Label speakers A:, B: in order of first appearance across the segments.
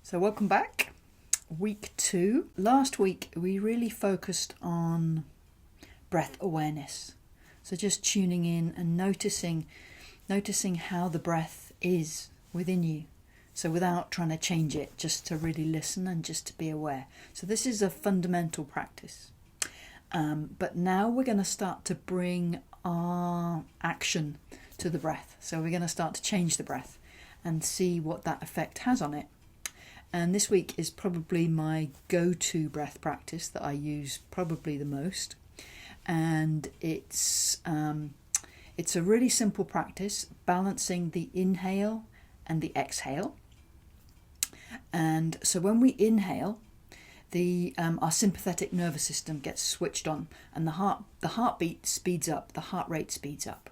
A: So welcome back. Week 2. Last week we really focused on breath awareness. So just tuning in and noticing how the breath is within you. So without trying to change it, just to really listen and just to be aware. So this is a fundamental practice. But now we're going to start to bring our action to the breath. So we're going to start to change the breath and see what that effect has on it. And this week is probably my go-to breath practice that I use probably the most. And it's a really simple practice, balancing the inhale and the exhale. And so when we inhale, our sympathetic nervous system gets switched on, and the heartbeat speeds up, the heart rate speeds up.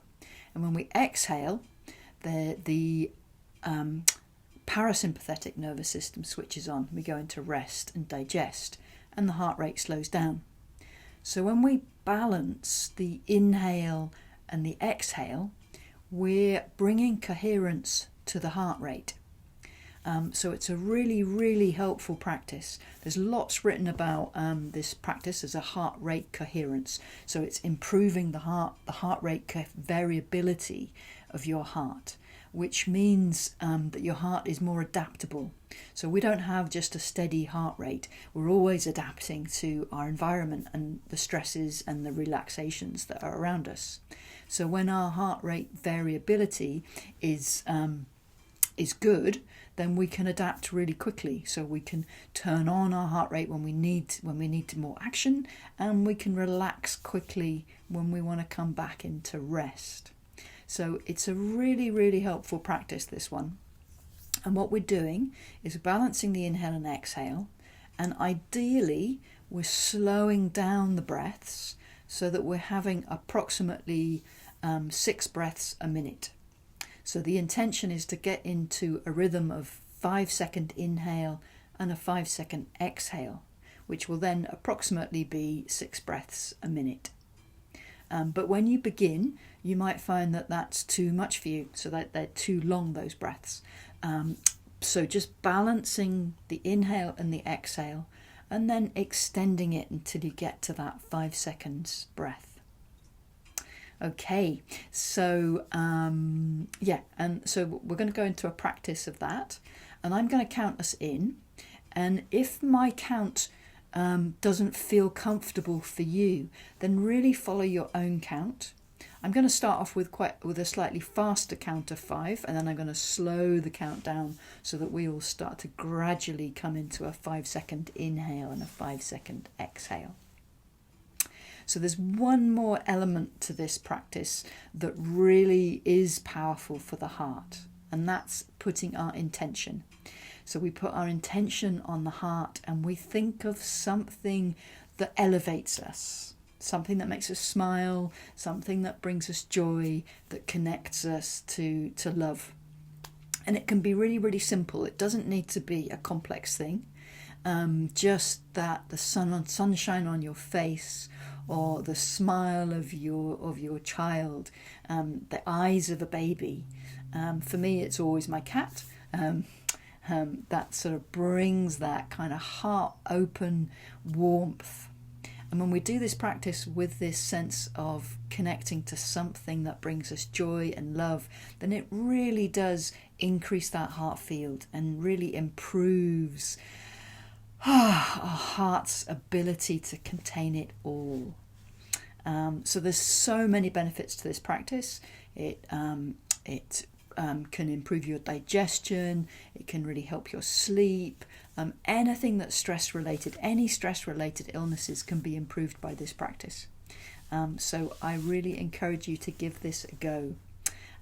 A: And when we exhale, the parasympathetic nervous system switches on. We go into rest and digest, and the heart rate slows down. So when we balance the inhale and the exhale, we're bringing coherence to the heart rate. So it's a really, really helpful practice. There's lots written about this practice as a heart rate coherence. So it's improving the heart rate variability of your heart, which means that your heart is more adaptable. So we don't have just a steady heart rate. We're always adapting to our environment and the stresses and the relaxations that are around us. So when our heart rate variability is good, then we can adapt really quickly. So we can turn on our heart rate when we need more action, and we can relax quickly when we want to come back into rest. So it's a really, really helpful practice, this one. And what we're doing is balancing the inhale and exhale, and ideally we're slowing down the breaths so that we're having approximately 6 breaths a minute. So the intention is to get into a rhythm of 5-second inhale and a 5-second exhale, which will then approximately be 6 breaths a minute. But when you begin, you might find that that's too much for you, so that they're too long, those breaths. So just balancing the inhale and the exhale, and then extending it until you get to that 5 seconds breath. Okay, so and so we're going to go into a practice of that, and I'm going to count us in, and if my count doesn't feel comfortable for you, then really follow your own count. I'm going to start off with a slightly faster count of 5, and then I'm going to slow the count down so that we all start to gradually come into a 5-second inhale and a 5-second exhale. So there's one more element to this practice that really is powerful for the heart, and that's putting our intention. So we put our intention on the heart, and we think of something that elevates us, something that makes us smile, something that brings us joy, that connects us to love. And it can be really, really simple. It doesn't need to be a complex thing. Just that the sunshine on your face, or the smile of your child, the eyes of a baby. For me, it's always my cat. That sort of brings that kind of heart-open warmth. And when we do this practice with this sense of connecting to something that brings us joy and love, then it really does increase that heart field and really improves our heart's ability to contain it all. So there's so many benefits to this practice. It can improve your digestion. It can really help your sleep. Anything that's stress-related, any stress-related illnesses can be improved by this practice. So I really encourage you to give this a go.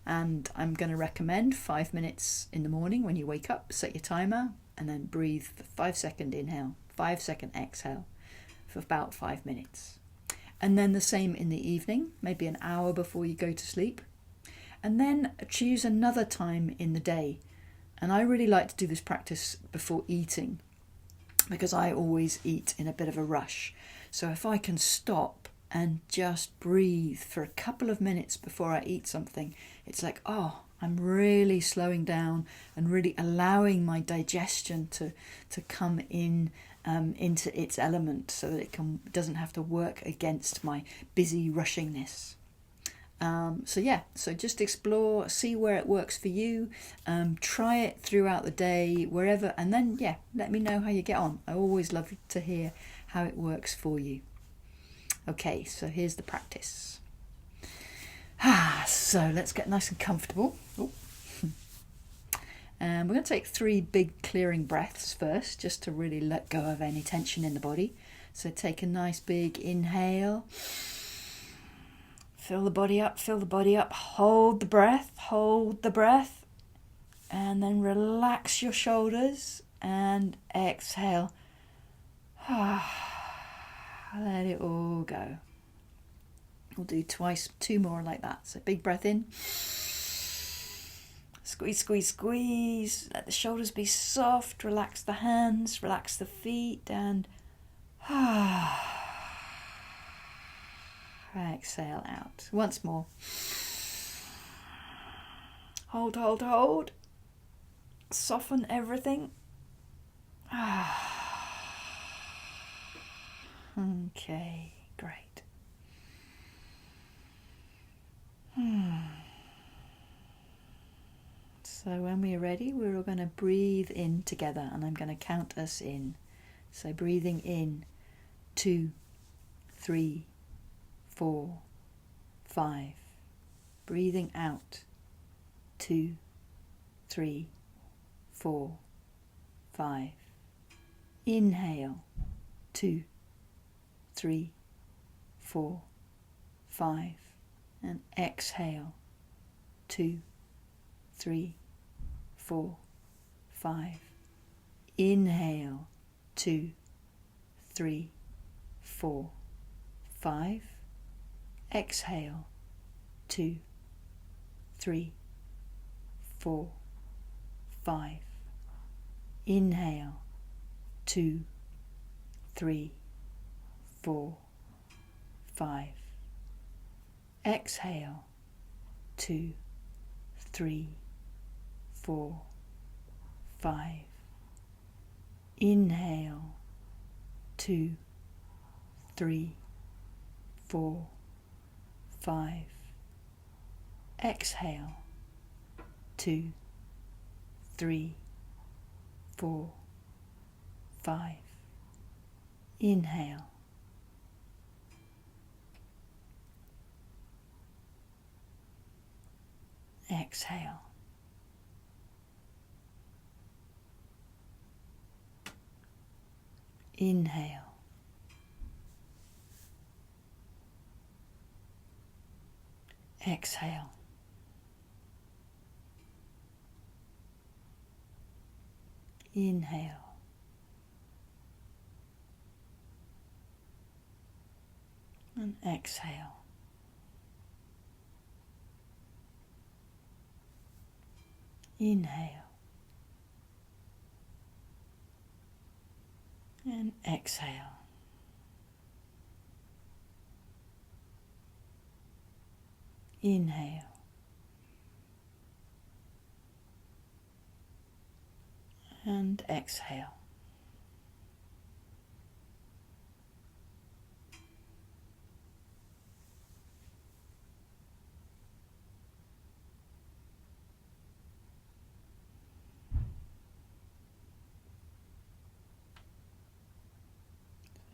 A: And I'm going to recommend 5 minutes in the morning when you wake up, set your timer, and then breathe for 5-second inhale, 5-second exhale for about 5 minutes. And then the same in the evening, maybe an hour before you go to sleep. And then choose another time in the day. And I really like to do this practice before eating, because I always eat in a bit of a rush. So if I can stop and just breathe for a couple of minutes before I eat something, it's like, oh, I'm really slowing down and really allowing my digestion to come in into its element, so that it doesn't have to work against my busy rushingness. So just explore, see where it works for you, try it throughout the day, wherever, and then let me know how you get on. I always love to hear how it works for you. Okay, so here's the practice. So let's get nice and comfortable. And we're going to take 3 big clearing breaths first, just to really let go of any tension in the body. So take a nice big inhale. Fill the body up, hold the breath, and then relax your shoulders and exhale. Let it all go. We'll do 2 more like that. So big breath in. Squeeze, squeeze, squeeze. Let the shoulders be soft. Relax the hands, relax the feet, and exhale out. Once more. Hold. Soften everything. Okay, great. So when we're ready, we're all going to breathe in together, and I'm going to count us in. So breathing in, 2, 3, 4, 5. Breathing out, 2, 3, 4, 5. Inhale, 2, 3, 4, 5. And exhale, 2, 3, 4, 5. Inhale, 2, 3, 4, 5. Exhale, 2, 3, 4, 5. Inhale, 2, 3, 4, 5. Exhale, 2, 3, 4, 5. Inhale, 2, 3, 4, 5. Exhale, 2, 3, 4, 5. Inhale. Exhale. Inhale. Exhale. Inhale. And exhale. Inhale. And exhale. Inhale. And exhale.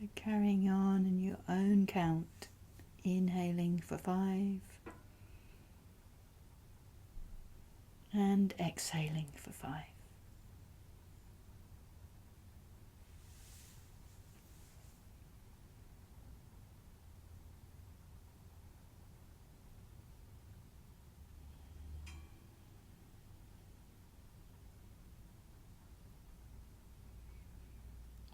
A: So carrying on in your own count, inhaling for 5 and exhaling for 5.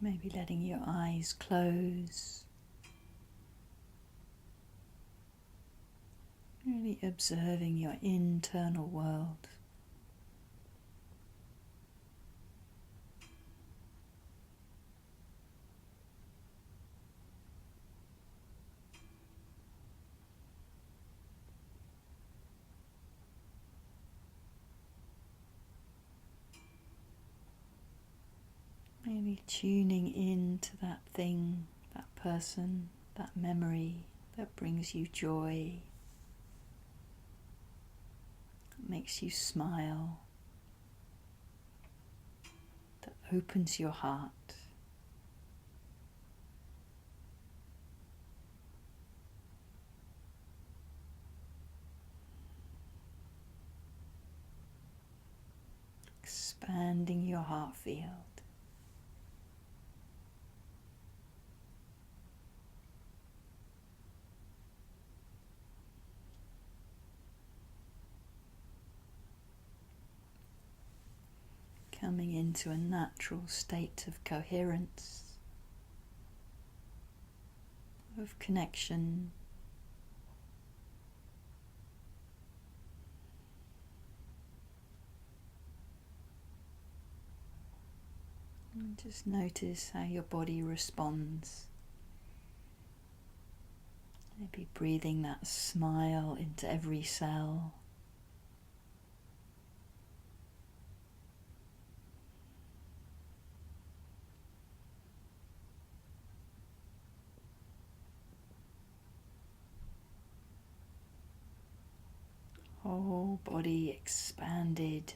A: Maybe letting your eyes close, really observing your internal world. Really tuning in to that thing, that person, that memory that brings you joy, that makes you smile, that opens your heart. Expanding your heart field. Coming into a natural state of coherence, of connection. And just notice how your body responds. Maybe breathing that smile into every cell. Whole body expanded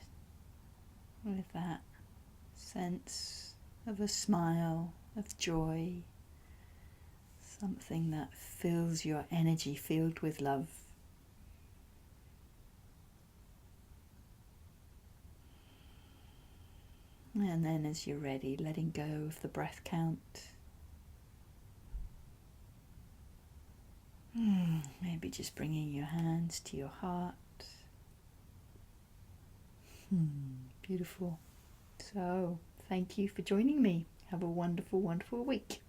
A: with that sense of a smile, of joy, something that fills your energy filled with love. And then as you're ready, letting go of the breath count. Maybe just bringing your hands to your heart. Beautiful. So, thank you for joining me. Have a wonderful, wonderful week.